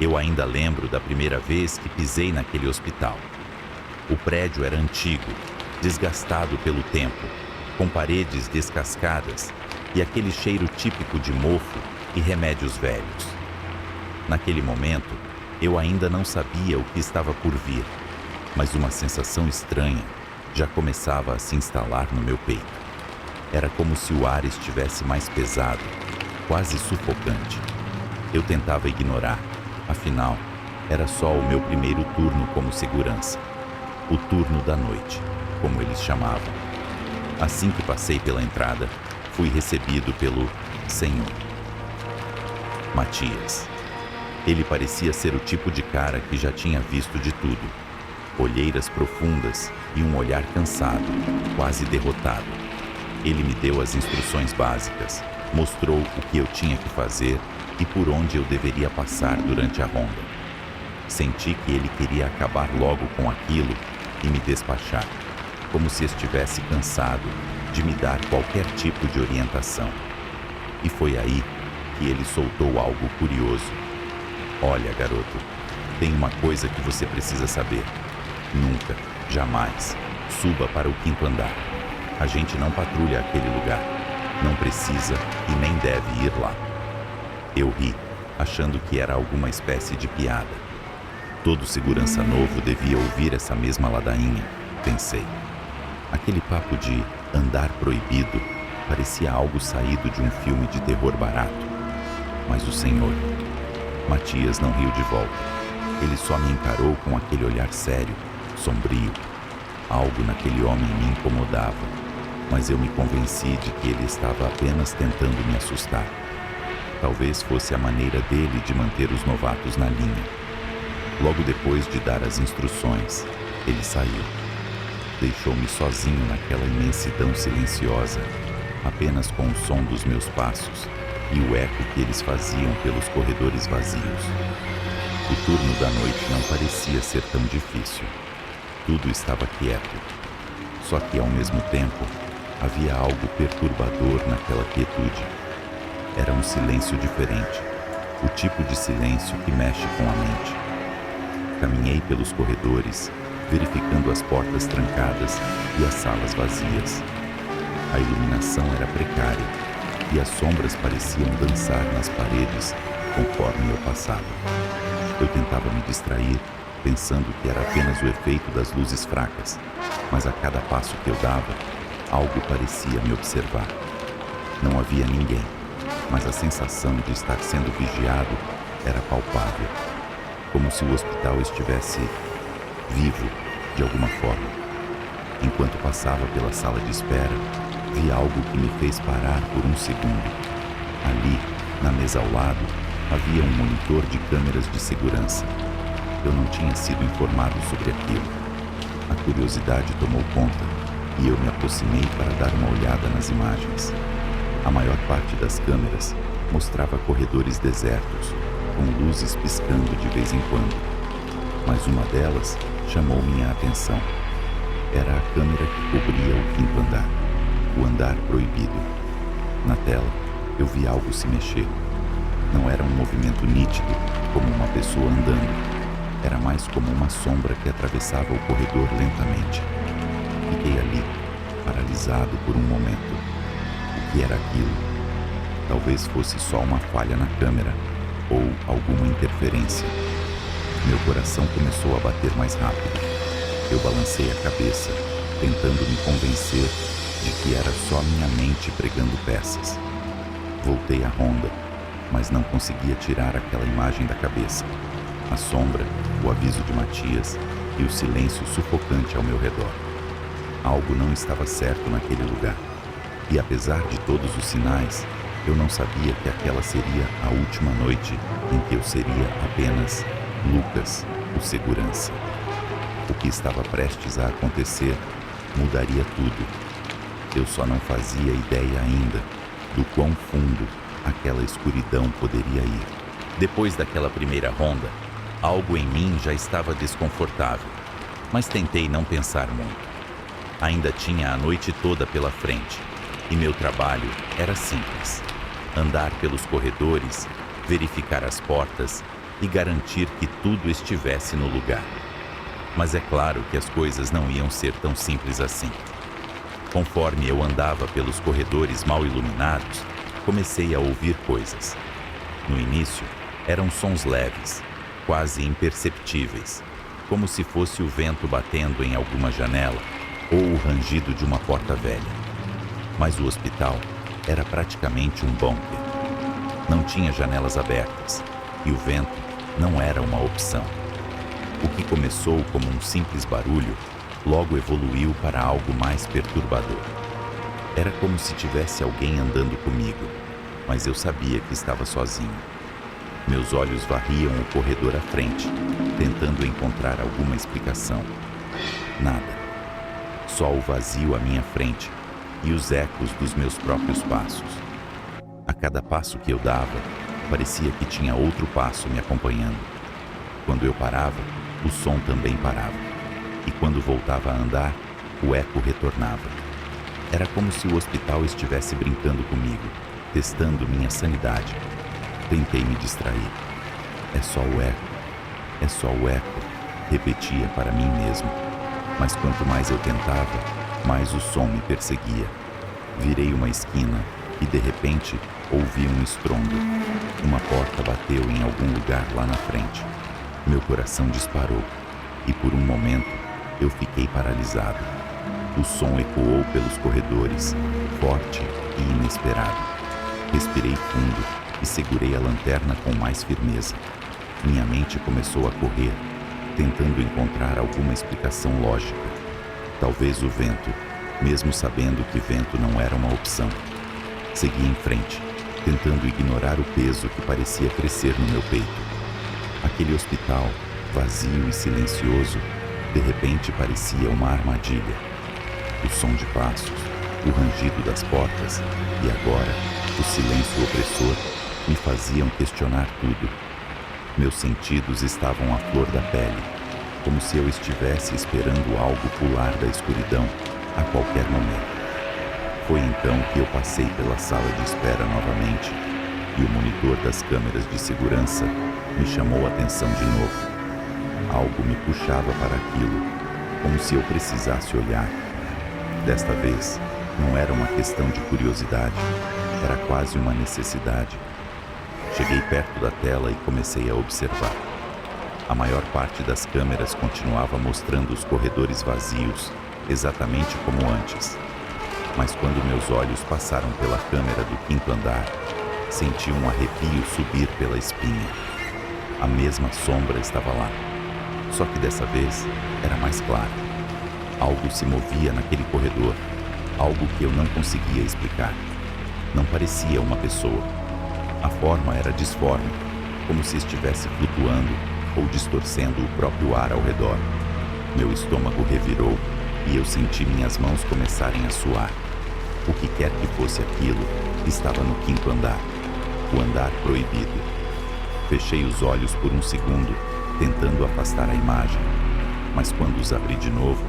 Eu ainda lembro da primeira vez que pisei naquele hospital. O prédio era antigo, desgastado pelo tempo, com paredes descascadas e aquele cheiro típico de mofo e remédios velhos. Naquele momento, eu ainda não sabia o que estava por vir, mas uma sensação estranha já começava a se instalar no meu peito. Era como se o ar estivesse mais pesado, quase sufocante. Eu tentava ignorar, afinal, era só o meu primeiro turno como segurança. O turno da noite, como eles chamavam. Assim que passei pela entrada, fui recebido pelo Senhor Matias. Ele parecia ser o tipo de cara que já tinha visto de tudo. Olheiras profundas e um olhar cansado, quase derrotado. Ele me deu as instruções básicas, mostrou o que eu tinha que fazer e por onde eu deveria passar durante a ronda. Senti que ele queria acabar logo com aquilo e me despachar, como se estivesse cansado de me dar qualquer tipo de orientação. E foi aí que ele soltou algo curioso. Olha, garoto, tem uma coisa que você precisa saber. Nunca, jamais, suba para o 5º andar. A gente não patrulha aquele lugar. Não precisa e nem deve ir lá. Eu ri, achando que era alguma espécie de piada. Todo segurança novo devia ouvir essa mesma ladainha, pensei. Aquele papo de andar proibido parecia algo saído de um filme de terror barato. Mas o senhor Matias não riu de volta. Ele só me encarou com aquele olhar sério, sombrio. Algo naquele homem me incomodava, mas eu me convenci de que ele estava apenas tentando me assustar. Talvez fosse a maneira dele de manter os novatos na linha. Logo depois de dar as instruções, ele saiu. Deixou-me sozinho naquela imensidão silenciosa, apenas com o som dos meus passos e o eco que eles faziam pelos corredores vazios. O turno da noite não parecia ser tão difícil. Tudo estava quieto. Só que, ao mesmo tempo, havia algo perturbador naquela quietude. Era um silêncio diferente, o tipo de silêncio que mexe com a mente. Caminhei pelos corredores, verificando as portas trancadas e as salas vazias. A iluminação era precária e as sombras pareciam dançar nas paredes conforme eu passava. Eu tentava me distrair, pensando que era apenas o efeito das luzes fracas, mas a cada passo que eu dava, algo parecia me observar. Não havia ninguém, mas a sensação de estar sendo vigiado era palpável, como se o hospital estivesse vivo de alguma forma. Enquanto passava pela sala de espera, vi algo que me fez parar por um segundo. Ali, na mesa ao lado, havia um monitor de câmeras de segurança. Eu não tinha sido informado sobre aquilo. A curiosidade tomou conta e eu me aproximei para dar uma olhada nas imagens. A maior parte das câmeras mostrava corredores desertos, com luzes piscando de vez em quando. Mas uma delas chamou minha atenção. Era a câmera que cobria o 5º andar, o andar proibido. Na tela, eu vi algo se mexer. Não era um movimento nítido, como uma pessoa andando. Era mais como uma sombra que atravessava o corredor lentamente. Fiquei ali, paralisado por um momento. O que era aquilo? Talvez fosse só uma falha na câmera ou alguma interferência. Meu coração começou a bater mais rápido. Eu balancei a cabeça, tentando me convencer de que era só minha mente pregando peças. Voltei à ronda, mas não conseguia tirar aquela imagem da cabeça. A sombra, o aviso de Matias e o silêncio sufocante ao meu redor. Algo não estava certo naquele lugar. E apesar de todos os sinais, eu não sabia que aquela seria a última noite em que eu seria apenas Lucas, o segurança. O que estava prestes a acontecer mudaria tudo. Eu só não fazia ideia ainda do quão fundo aquela escuridão poderia ir. Depois daquela primeira ronda, algo em mim já estava desconfortável, mas tentei não pensar muito. Ainda tinha a noite toda pela frente, e meu trabalho era simples: andar pelos corredores, verificar as portas e garantir que tudo estivesse no lugar. Mas é claro que as coisas não iam ser tão simples assim. Conforme eu andava pelos corredores mal iluminados, comecei a ouvir coisas. No início, eram sons leves, quase imperceptíveis, como se fosse o vento batendo em alguma janela ou o rangido de uma porta velha. Mas o hospital era praticamente um bunker. Não tinha janelas abertas e o vento não era uma opção. O que começou como um simples barulho, logo evoluiu para algo mais perturbador. Era como se tivesse alguém andando comigo, mas eu sabia que estava sozinho. Meus olhos varriam o corredor à frente, tentando encontrar alguma explicação. Nada. Só o vazio à minha frente e os ecos dos meus próprios passos. A cada passo que eu dava, parecia que tinha outro passo me acompanhando. Quando eu parava, o som também parava. E quando voltava a andar, o eco retornava. Era como se o hospital estivesse brincando comigo, testando minha sanidade. Tentei me distrair. É só o eco. É só o eco, repetia para mim mesmo. Mas quanto mais eu tentava, mais o som me perseguia. Virei uma esquina e, de repente, ouvi um estrondo. Uma porta bateu em algum lugar lá na frente. Meu coração disparou e, por um momento, eu fiquei paralisado. O som ecoou pelos corredores, forte e inesperado. Respirei fundo e segurei a lanterna com mais firmeza. Minha mente começou a correr, tentando encontrar alguma explicação lógica. Talvez o vento, mesmo sabendo que vento não era uma opção. Segui em frente, tentando ignorar o peso que parecia crescer no meu peito. Aquele hospital, vazio e silencioso, de repente parecia uma armadilha. O som de passos, o rangido das portas e agora o silêncio opressor me faziam questionar tudo. Meus sentidos estavam à flor da pele, como se eu estivesse esperando algo pular da escuridão a qualquer momento. Foi então que eu passei pela sala de espera novamente e o monitor das câmeras de segurança me chamou a atenção de novo. Algo me puxava para aquilo, como se eu precisasse olhar. Desta vez, não era uma questão de curiosidade, era quase uma necessidade. Cheguei perto da tela e comecei a observar. A maior parte das câmeras continuava mostrando os corredores vazios, exatamente como antes. Mas quando meus olhos passaram pela câmera do 5º andar, senti um arrepio subir pela espinha. A mesma sombra estava lá, só que dessa vez era mais claro. Algo se movia naquele corredor, algo que eu não conseguia explicar. Não parecia uma pessoa. A forma era disforme, como se estivesse flutuando ou distorcendo o próprio ar ao redor. Meu estômago revirou e eu senti minhas mãos começarem a suar. O que quer que fosse aquilo estava no 5º andar, o andar proibido. Fechei os olhos por um segundo, tentando afastar a imagem, mas quando os abri de novo,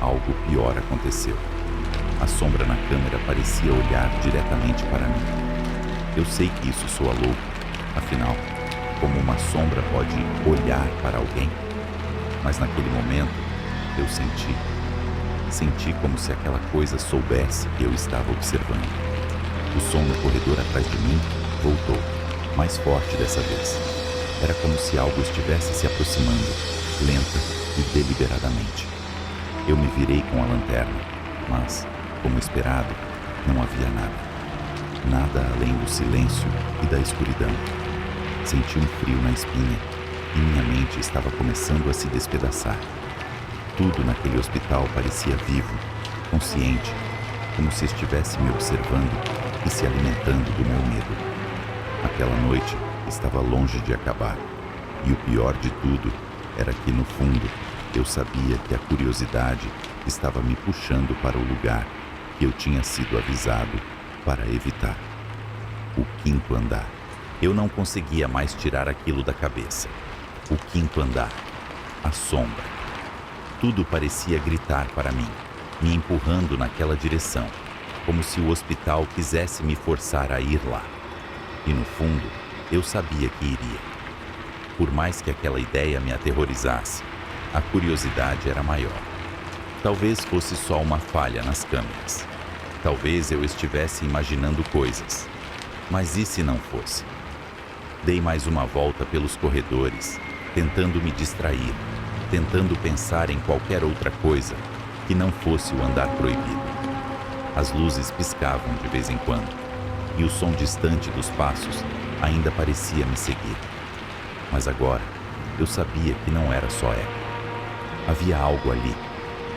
algo pior aconteceu. A sombra na câmera parecia olhar diretamente para mim. Eu sei que isso soa louco, afinal, como uma sombra pode olhar para alguém? Mas naquele momento, eu senti como se aquela coisa soubesse que eu estava observando. O som no corredor atrás de mim voltou, mais forte dessa vez. Era como se algo estivesse se aproximando, lenta e deliberadamente. Eu me virei com a lanterna, mas, como esperado, não havia nada. Nada além do silêncio e da escuridão. Senti um frio na espinha e minha mente estava começando a se despedaçar. Tudo naquele hospital parecia vivo, consciente, como se estivesse me observando e se alimentando do meu medo. Aquela noite estava longe de acabar, e o pior de tudo era que, no fundo, eu sabia que a curiosidade estava me puxando para o lugar que eu tinha sido avisado para evitar. O 5º andar. Eu não conseguia mais tirar aquilo da cabeça. O 5º andar. A sombra. Tudo parecia gritar para mim, me empurrando naquela direção, como se o hospital quisesse me forçar a ir lá. E no fundo, eu sabia que iria. Por mais que aquela ideia me aterrorizasse, a curiosidade era maior. Talvez fosse só uma falha nas câmeras. Talvez eu estivesse imaginando coisas. Mas e se não fosse? Dei mais uma volta pelos corredores, tentando me distrair, tentando pensar em qualquer outra coisa que não fosse o andar proibido. As luzes piscavam de vez em quando, e o som distante dos passos ainda parecia me seguir. Mas agora, eu sabia que não era só eco. Havia algo ali,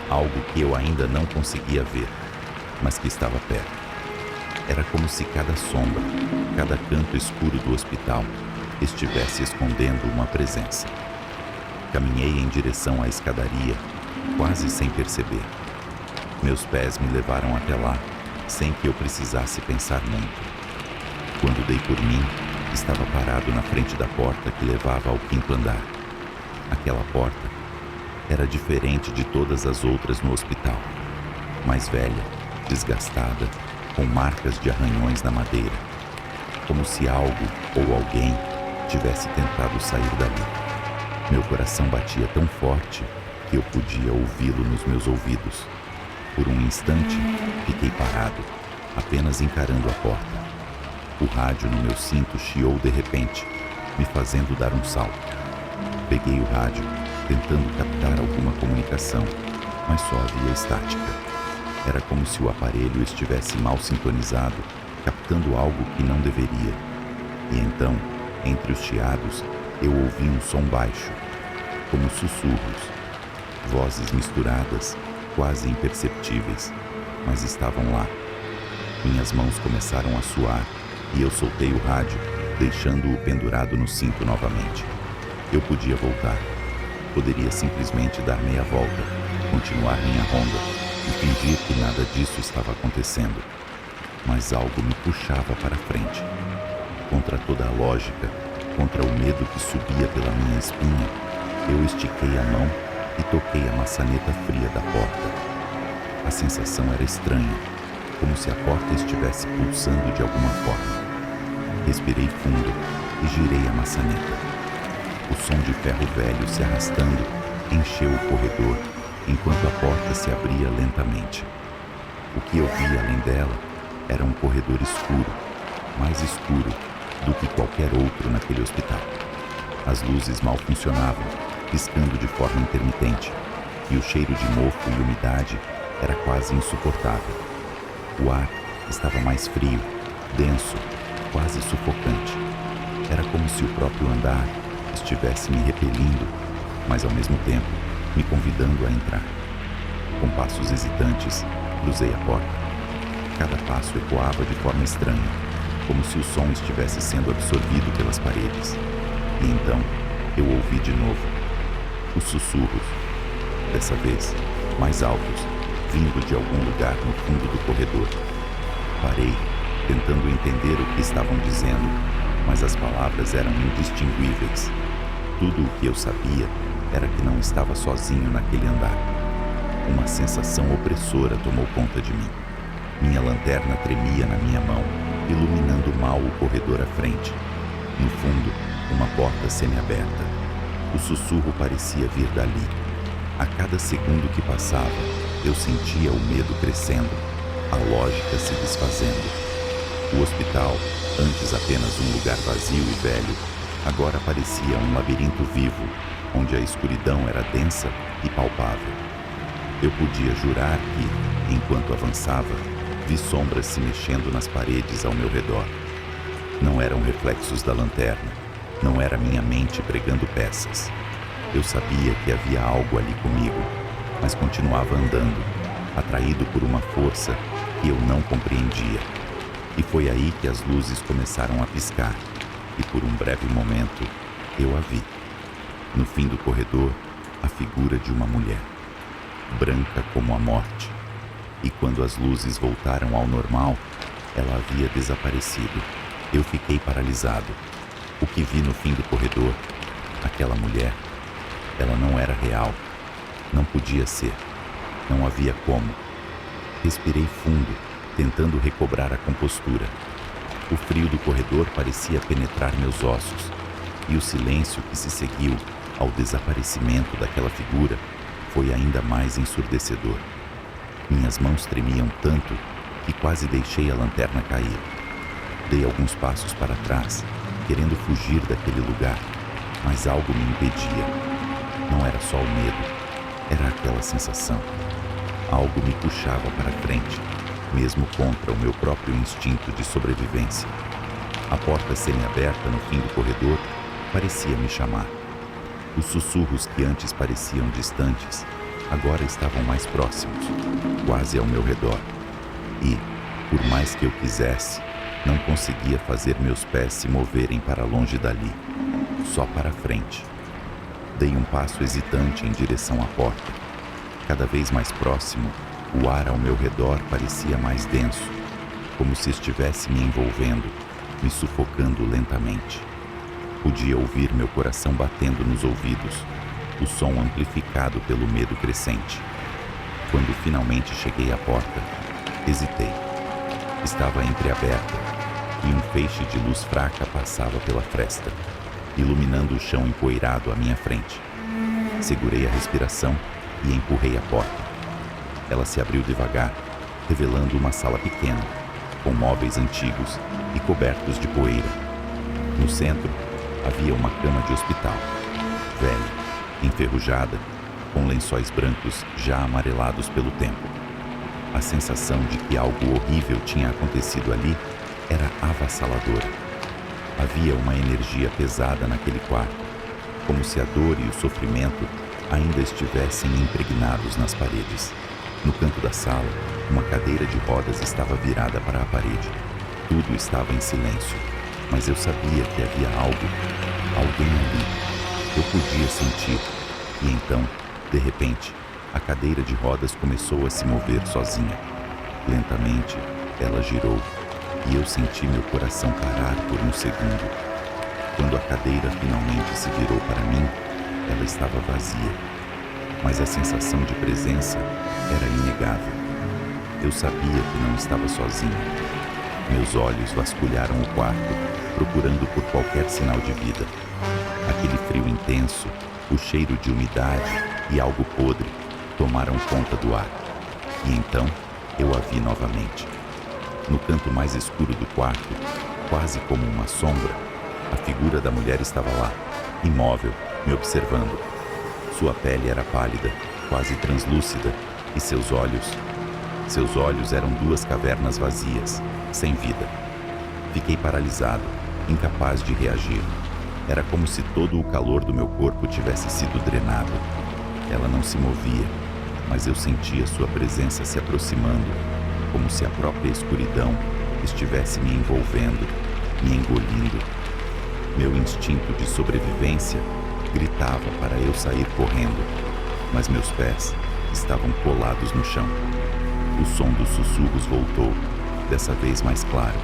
algo que eu ainda não conseguia ver, mas que estava perto. Era como se cada sombra, cada canto escuro do hospital estivesse escondendo uma presença. Caminhei em direção à escadaria, quase sem perceber. Meus pés me levaram até lá, sem que eu precisasse pensar muito. Quando dei por mim, estava parado na frente da porta que levava ao quinto andar. Aquela porta era diferente de todas as outras no hospital. Mais velha, desgastada, com marcas de arranhões na madeira. Como se algo ou alguém tivesse tentado sair dali. Meu coração batia tão forte que eu podia ouvi-lo nos meus ouvidos. Por um instante, fiquei parado, apenas encarando a porta. O rádio no meu cinto chiou de repente, me fazendo dar um salto. Peguei o rádio, tentando captar alguma comunicação, mas só havia estática. Era como se o aparelho estivesse mal sintonizado, captando algo que não deveria. E então, entre os chiados, eu ouvi um som baixo, como sussurros. Vozes misturadas, quase imperceptíveis, mas estavam lá. Minhas mãos começaram a suar e eu soltei o rádio, deixando-o pendurado no cinto novamente. Eu podia voltar. Poderia simplesmente dar meia volta, continuar minha ronda e fingir que nada disso estava acontecendo. Mas algo me puxava para frente. Contra toda a lógica, contra o medo que subia pela minha espinha, eu estiquei a mão e toquei a maçaneta fria da porta. A sensação era estranha, como se a porta estivesse pulsando de alguma forma. Respirei fundo e girei a maçaneta. O som de ferro velho se arrastando encheu o corredor, enquanto a porta se abria lentamente. O que eu via além dela era um corredor escuro, mais escuro do que qualquer outro naquele hospital. As luzes mal funcionavam, piscando de forma intermitente, e o cheiro de mofo e umidade era quase insuportável. O ar estava mais frio, denso, quase sufocante. Era como se o próprio andar estivesse me repelindo, mas ao mesmo tempo me convidando a entrar. Com passos hesitantes, cruzei a porta. Cada passo ecoava de forma estranha, como se o som estivesse sendo absorvido pelas paredes. E então, eu ouvi de novo os sussurros, dessa vez mais altos, vindo de algum lugar no fundo do corredor. Parei, tentando entender o que estavam dizendo, mas as palavras eram indistinguíveis. Tudo o que eu sabia era que não estava sozinho naquele andar. Uma sensação opressora tomou conta de mim. Minha lanterna tremia na minha mão, iluminando mal o corredor à frente. No fundo, uma porta semiaberta. O sussurro parecia vir dali. A cada segundo que passava, eu sentia o medo crescendo, a lógica se desfazendo. O hospital, antes apenas um lugar vazio e velho, agora parecia um labirinto vivo, onde a escuridão era densa e palpável. Eu podia jurar que, enquanto avançava, vi sombras se mexendo nas paredes ao meu redor. Não eram reflexos da lanterna, não era minha mente pregando peças. Eu sabia que havia algo ali comigo, mas continuava andando, atraído por uma força que eu não compreendia. E foi aí que as luzes começaram a piscar, e por um breve momento eu a vi. No fim do corredor, a figura de uma mulher, branca como a morte. E quando as luzes voltaram ao normal, ela havia desaparecido. Eu fiquei paralisado. O que vi no fim do corredor, aquela mulher, ela não era real. Não podia ser. Não havia como. Respirei fundo, tentando recobrar a compostura. O frio do corredor parecia penetrar meus ossos. E o silêncio que se seguiu ao desaparecimento daquela figura foi ainda mais ensurdecedor. Minhas mãos tremiam tanto que quase deixei a lanterna cair. Dei alguns passos para trás, querendo fugir daquele lugar, mas algo me impedia. Não era só o medo, era aquela sensação. Algo me puxava para frente, mesmo contra o meu próprio instinto de sobrevivência. A porta semi-aberta no fim do corredor parecia me chamar. Os sussurros que antes pareciam distantes, agora estavam mais próximos, quase ao meu redor. E, por mais que eu quisesse, não conseguia fazer meus pés se moverem para longe dali, só para frente. Dei um passo hesitante em direção à porta. Cada vez mais próximo, o ar ao meu redor parecia mais denso, como se estivesse me envolvendo, me sufocando lentamente. Podia ouvir meu coração batendo nos ouvidos, o som amplificado pelo medo crescente. Quando finalmente cheguei à porta, hesitei. Estava entreaberta e um feixe de luz fraca passava pela fresta, iluminando o chão empoeirado à minha frente. Segurei a respiração e empurrei a porta. Ela se abriu devagar, revelando uma sala pequena, com móveis antigos e cobertos de poeira. No centro, havia uma cama de hospital, velha, enferrujada, com lençóis brancos já amarelados pelo tempo. A sensação de que algo horrível tinha acontecido ali era avassaladora. Havia uma energia pesada naquele quarto, como se a dor e o sofrimento ainda estivessem impregnados nas paredes. No canto da sala, uma cadeira de rodas estava virada para a parede. Tudo estava em silêncio, mas eu sabia que havia alguém ali. Eu podia sentir. E então, de repente, a cadeira de rodas começou a se mover sozinha. Lentamente, ela girou e eu senti meu coração parar por um segundo. Quando a cadeira finalmente se virou para mim, ela estava vazia, mas a sensação de presença era inegável. Eu sabia que não estava sozinho. Meus olhos vasculharam o quarto, procurando por qualquer sinal de vida. Aquele frio intenso, o cheiro de umidade e algo podre tomaram conta do ar. E então eu a vi novamente. No canto mais escuro do quarto, quase como uma sombra, a figura da mulher estava lá, imóvel, me observando. Sua pele era pálida, quase translúcida, e seus olhos eram duas cavernas vazias, sem vida. Fiquei paralisado, incapaz de reagir. Era como se todo o calor do meu corpo tivesse sido drenado. Ela não se movia, mas eu sentia sua presença se aproximando, como se a própria escuridão estivesse me envolvendo, me engolindo. Meu instinto de sobrevivência gritava para eu sair correndo, mas meus pés estavam colados no chão. O som dos sussurros voltou, dessa vez mais claro.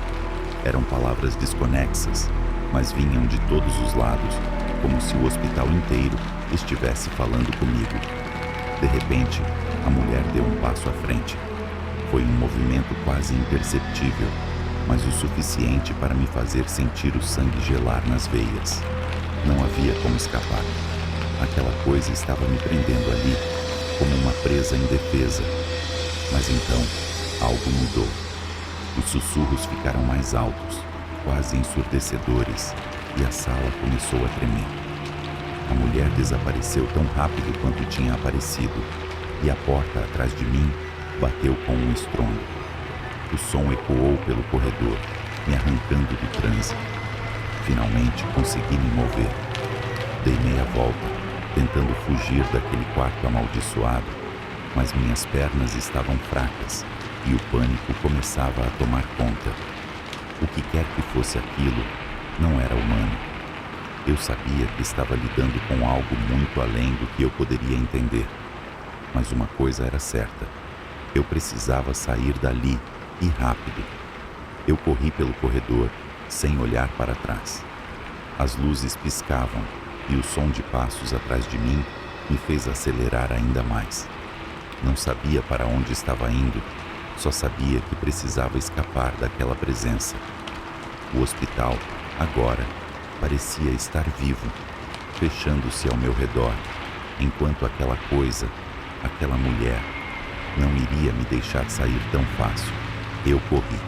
Eram palavras desconexas, mas vinham de todos os lados, como se o hospital inteiro estivesse falando comigo. De repente, a mulher deu um passo à frente. Foi um movimento quase imperceptível, mas o suficiente para me fazer sentir o sangue gelar nas veias. Não havia como escapar. Aquela coisa estava me prendendo ali, como uma presa indefesa. Mas então, algo mudou. Os sussurros ficaram mais altos, quase ensurdecedores, e a sala começou a tremer. A mulher desapareceu tão rápido quanto tinha aparecido, e a porta atrás de mim bateu com um estrondo. O som ecoou pelo corredor, me arrancando do transe. Finalmente consegui me mover. Dei meia volta, tentando fugir daquele quarto amaldiçoado, mas minhas pernas estavam fracas e o pânico começava a tomar conta. O que quer que fosse aquilo, não era humano. Eu sabia que estava lidando com algo muito além do que eu poderia entender. Mas uma coisa era certa: eu precisava sair dali, e rápido. Eu corri pelo corredor, sem olhar para trás. As luzes piscavam, e o som de passos atrás de mim me fez acelerar ainda mais. Não sabia para onde estava indo, só sabia que precisava escapar daquela presença. O hospital, agora, parecia estar vivo, fechando-se ao meu redor, enquanto aquela coisa, aquela mulher, não iria me deixar sair tão fácil. Eu corri.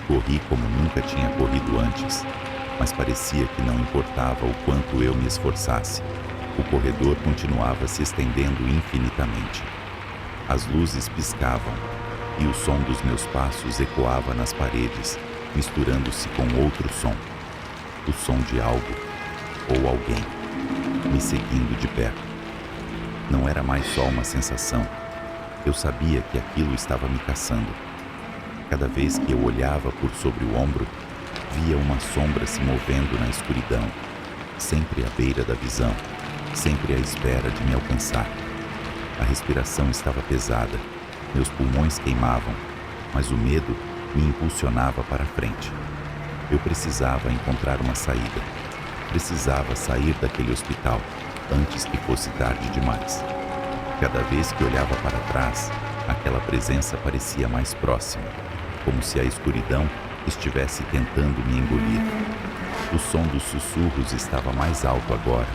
Corri como nunca tinha corrido antes, mas parecia que não importava o quanto eu me esforçasse. O corredor continuava se estendendo infinitamente. As luzes piscavam, e o som dos meus passos ecoava nas paredes, misturando-se com outro som. O som de algo, ou alguém, me seguindo de perto. Não era mais só uma sensação. Eu sabia que aquilo estava me caçando. Cada vez que eu olhava por sobre o ombro, via uma sombra se movendo na escuridão, sempre à beira da visão, sempre à espera de me alcançar. A respiração estava pesada, meus pulmões queimavam, mas o medo me impulsionava para frente. Eu precisava encontrar uma saída. Precisava sair daquele hospital antes que fosse tarde demais. Cada vez que olhava para trás, aquela presença parecia mais próxima, como se a escuridão estivesse tentando me engolir. O som dos sussurros estava mais alto agora,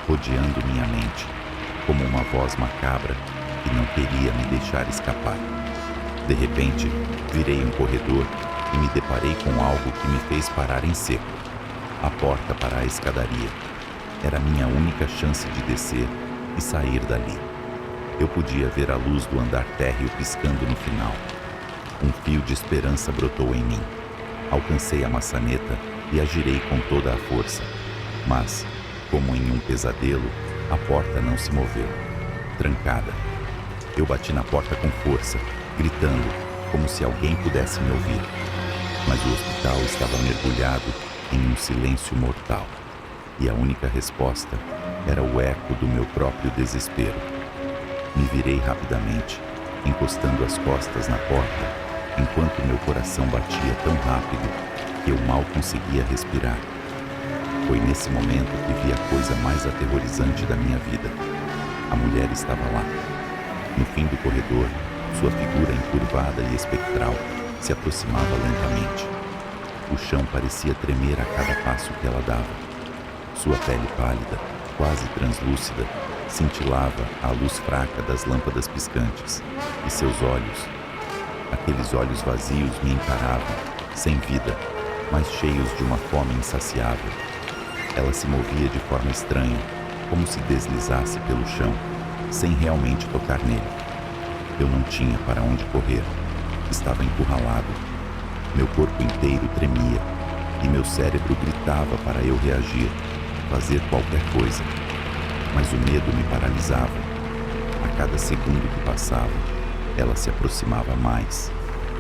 rodeando minha mente, como uma voz macabra que não queria me deixar escapar. De repente, virei um corredor e me deparei com algo que me fez parar em seco. A porta para a escadaria. Era minha única chance de descer e sair dali. Eu podia ver a luz do andar térreo piscando no final. Um fio de esperança brotou em mim. Alcancei a maçaneta e a girei com toda a força. Mas, como em um pesadelo, a porta não se moveu. Trancada. Eu bati na porta com força, gritando, como se alguém pudesse me ouvir. Mas o hospital estava mergulhado em um silêncio mortal. E a única resposta era o eco do meu próprio desespero. Me virei rapidamente, encostando as costas na porta, enquanto meu coração batia tão rápido que eu mal conseguia respirar. Foi nesse momento que vi a coisa mais aterrorizante da minha vida. A mulher estava lá. No fim do corredor, sua figura encurvada e espectral se aproximava lentamente. O chão parecia tremer a cada passo que ela dava. Sua pele pálida, quase translúcida, cintilava à luz fraca das lâmpadas piscantes, e seus olhos, aqueles olhos vazios, me encaravam, sem vida, mas cheios de uma fome insaciável. Ela se movia de forma estranha, como se deslizasse pelo chão, sem realmente tocar nele. Eu não tinha para onde correr. Estava encurralado. Meu corpo inteiro tremia, e meu cérebro gritava para eu reagir, fazer qualquer coisa. Mas o medo me paralisava. A cada segundo que passava, ela se aproximava mais,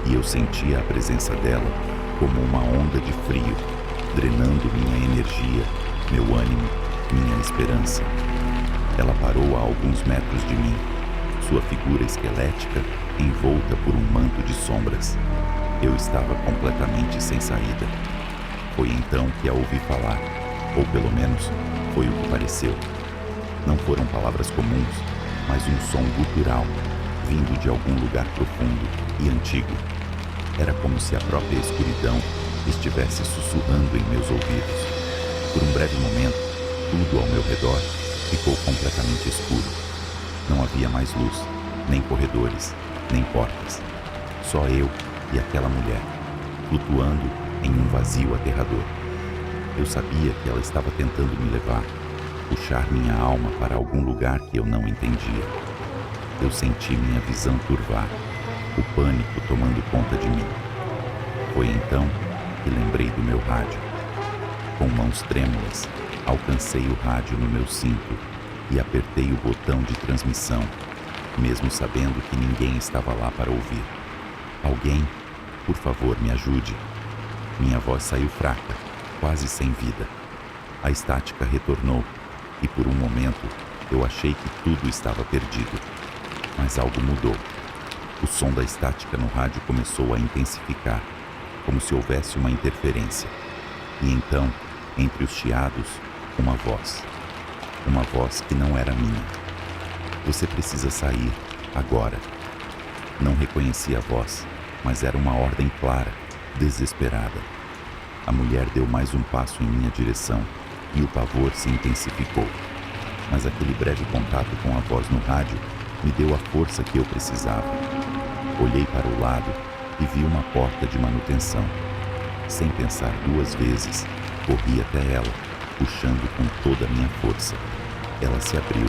e eu sentia a presença dela como uma onda de frio, drenando minha energia, meu ânimo, minha esperança. Ela parou a alguns metros de mim, sua figura esquelética envolta por um manto de sombras. Eu estava completamente sem saída. Foi então que a ouvi falar, ou pelo menos foi o que pareceu. Não foram palavras comuns, mas um som gutural, vindo de algum lugar profundo e antigo. Era como se a própria escuridão estivesse sussurrando em meus ouvidos. Por um breve momento, tudo ao meu redor ficou completamente escuro. Não havia mais luz, nem corredores, nem portas. Só eu e aquela mulher, flutuando em um vazio aterrador. Eu sabia que ela estava tentando me levar, puxar minha alma para algum lugar que eu não entendia. Eu senti minha visão turvar, o pânico tomando conta de mim. Foi então que lembrei do meu rádio. Com mãos trêmulas, alcancei o rádio no meu cinto e apertei o botão de transmissão, mesmo sabendo que ninguém estava lá para ouvir. Alguém, por favor, me ajude. Minha voz saiu fraca, quase sem vida. A estática retornou e por um momento eu achei que tudo estava perdido. Mas algo mudou. O som da estática no rádio começou a intensificar, como se houvesse uma interferência. E então, entre os chiados, uma voz. Uma voz que não era minha. Você precisa sair, agora. Não reconheci a voz, mas era uma ordem clara, desesperada. A mulher deu mais um passo em minha direção e o pavor se intensificou. Mas aquele breve contato com a voz no rádio me deu a força que eu precisava. Olhei para o lado e vi uma porta de manutenção. Sem pensar duas vezes, corri até ela, puxando com toda a minha força. Ela se abriu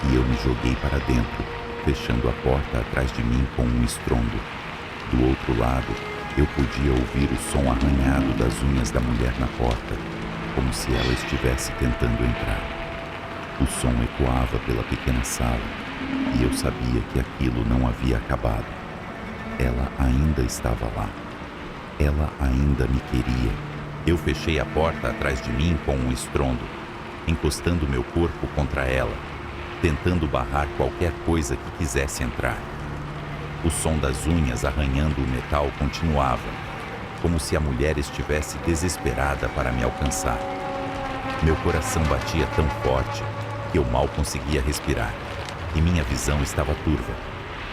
e eu me joguei para dentro, fechando a porta atrás de mim com um estrondo. Do outro lado, eu podia ouvir o som arranhado das unhas da mulher na porta, como se ela estivesse tentando entrar. O som ecoava pela pequena sala e eu sabia que aquilo não havia acabado. Ela ainda estava lá. Ela ainda me queria. Eu fechei a porta atrás de mim com um estrondo, encostando meu corpo contra ela, tentando barrar qualquer coisa que quisesse entrar. O som das unhas arranhando o metal continuava, como se a mulher estivesse desesperada para me alcançar. Meu coração batia tão forte que eu mal conseguia respirar, e minha visão estava turva,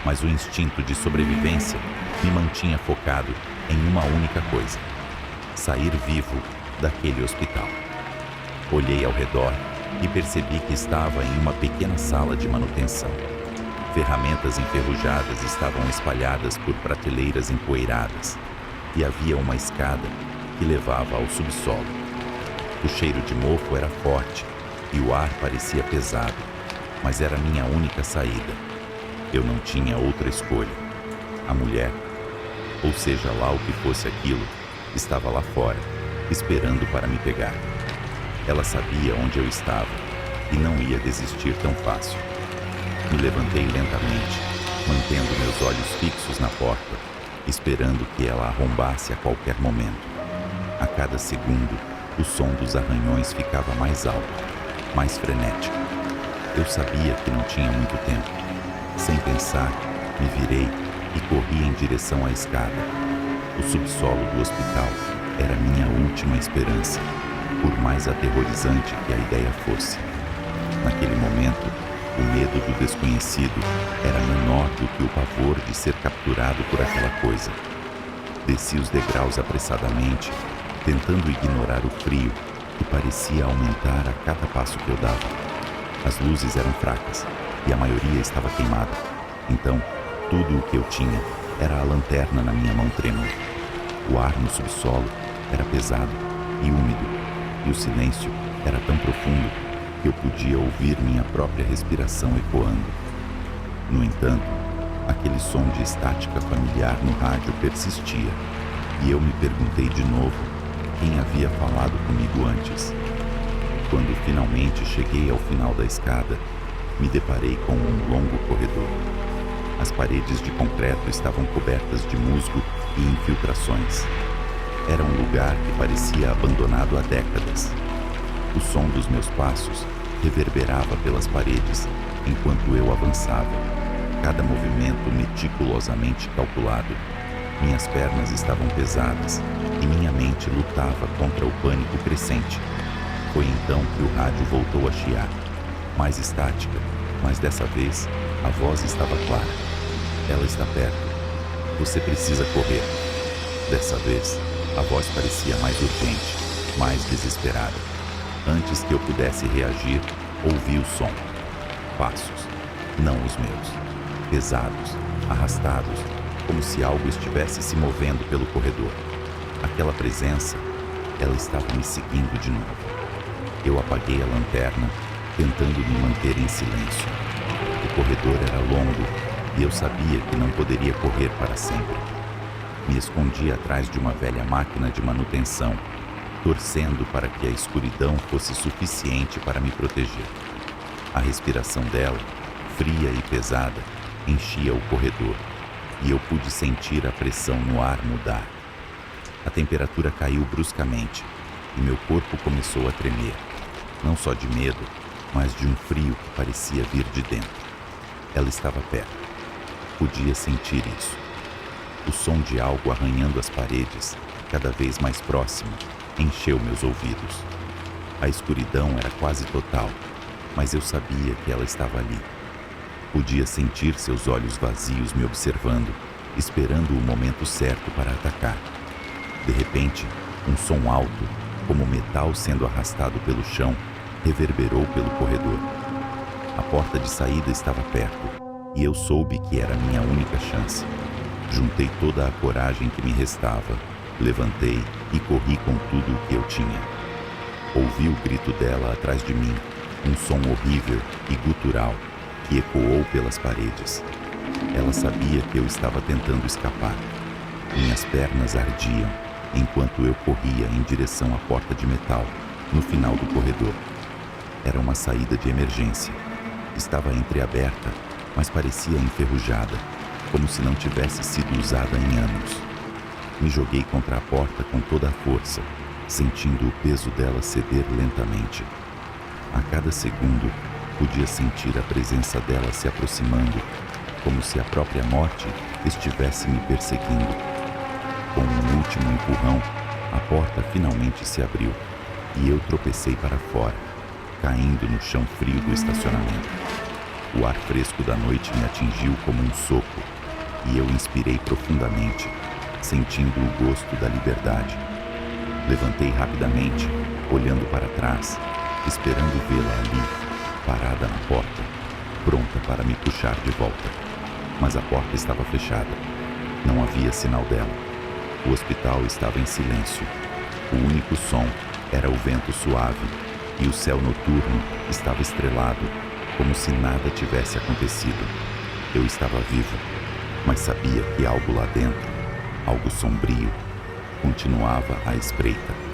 mas o instinto de sobrevivência me mantinha focado em uma única coisa: sair vivo daquele hospital. Olhei ao redor e percebi que estava em uma pequena sala de manutenção. Ferramentas enferrujadas estavam espalhadas por prateleiras empoeiradas e havia uma escada que levava ao subsolo. O cheiro de mofo era forte e o ar parecia pesado, mas era minha única saída. Eu não tinha outra escolha. A mulher, ou seja lá o que fosse aquilo, estava lá fora, esperando para me pegar. Ela sabia onde eu estava e não ia desistir tão fácil. Me levantei lentamente, mantendo meus olhos fixos na porta, esperando que ela arrombasse a qualquer momento. A cada segundo, o som dos arranhões ficava mais alto, mais frenético. Eu sabia que não tinha muito tempo. Sem pensar, me virei e corri em direção à escada. O subsolo do hospital era minha última esperança, por mais aterrorizante que a ideia fosse. Naquele momento, o medo do desconhecido era menor do que o pavor de ser capturado por aquela coisa. Desci os degraus apressadamente, tentando ignorar o frio que parecia aumentar a cada passo que eu dava. As luzes eram fracas e a maioria estava queimada, então tudo o que eu tinha era a lanterna na minha mão trêmula. O ar no subsolo era pesado e úmido, e o silêncio era tão profundo que eu podia ouvir minha própria respiração ecoando. No entanto, aquele som de estática familiar no rádio persistia, e eu me perguntei de novo quem havia falado comigo antes. Quando finalmente cheguei ao final da escada, me deparei com um longo corredor. As paredes de concreto estavam cobertas de musgo e infiltrações. Era um lugar que parecia abandonado há décadas. O som dos meus passos reverberava pelas paredes enquanto eu avançava, cada movimento meticulosamente calculado. Minhas pernas estavam pesadas e minha mente lutava contra o pânico crescente. Foi então que o rádio voltou a chiar, mais estática, mas dessa vez a voz estava clara. Ela está perto. Você precisa correr. Dessa vez, a voz parecia mais urgente, mais desesperada. Antes que eu pudesse reagir, ouvi o som. Passos, não os meus. Pesados, arrastados, como se algo estivesse se movendo pelo corredor. Aquela presença, ela estava me seguindo de novo. Eu apaguei a lanterna, tentando me manter em silêncio. O corredor era longo e eu sabia que não poderia correr para sempre. Me escondi atrás de uma velha máquina de manutenção, torcendo para que a escuridão fosse suficiente para me proteger. A respiração dela, fria e pesada, enchia o corredor, e eu pude sentir a pressão no ar mudar. A temperatura caiu bruscamente, e meu corpo começou a tremer, não só de medo, mas de um frio que parecia vir de dentro. Ela estava perto. Podia sentir isso. O som de algo arranhando as paredes, cada vez mais próximo, encheu meus ouvidos. A escuridão era quase total, mas eu sabia que ela estava ali. Podia sentir seus olhos vazios me observando, esperando o momento certo para atacar. De repente, Um som alto, como metal sendo arrastado pelo chão, reverberou pelo corredor. A porta de saída estava perto, e eu soube que era minha única chance. Juntei toda a coragem que me restava, levantei e corri com tudo o que eu tinha. Ouvi o grito dela atrás de mim, um som horrível e gutural que ecoou pelas paredes. Ela sabia que eu estava tentando escapar. Minhas pernas ardiam enquanto eu corria em direção à porta de metal, no final do corredor. Era uma saída de emergência. Estava entreaberta, mas parecia enferrujada, como se não tivesse sido usada em anos. Me joguei contra a porta com toda a força, sentindo o peso dela ceder lentamente. A cada segundo, podia sentir a presença dela se aproximando, como se a própria morte estivesse me perseguindo. Com um último empurrão, a porta finalmente se abriu e eu tropecei para fora, caindo no chão frio do estacionamento. O ar fresco da noite me atingiu como um soco e eu inspirei profundamente, sentindo o gosto da liberdade. Levantei rapidamente, olhando para trás, esperando vê-la ali, parada na porta, pronta para me puxar de volta. Mas a porta estava fechada. Não havia sinal dela. O hospital estava em silêncio. O único som era o vento suave e o céu noturno estava estrelado, como se nada tivesse acontecido. Eu estava vivo, mas sabia que algo lá dentro, algo sombrio, continuava à espreita.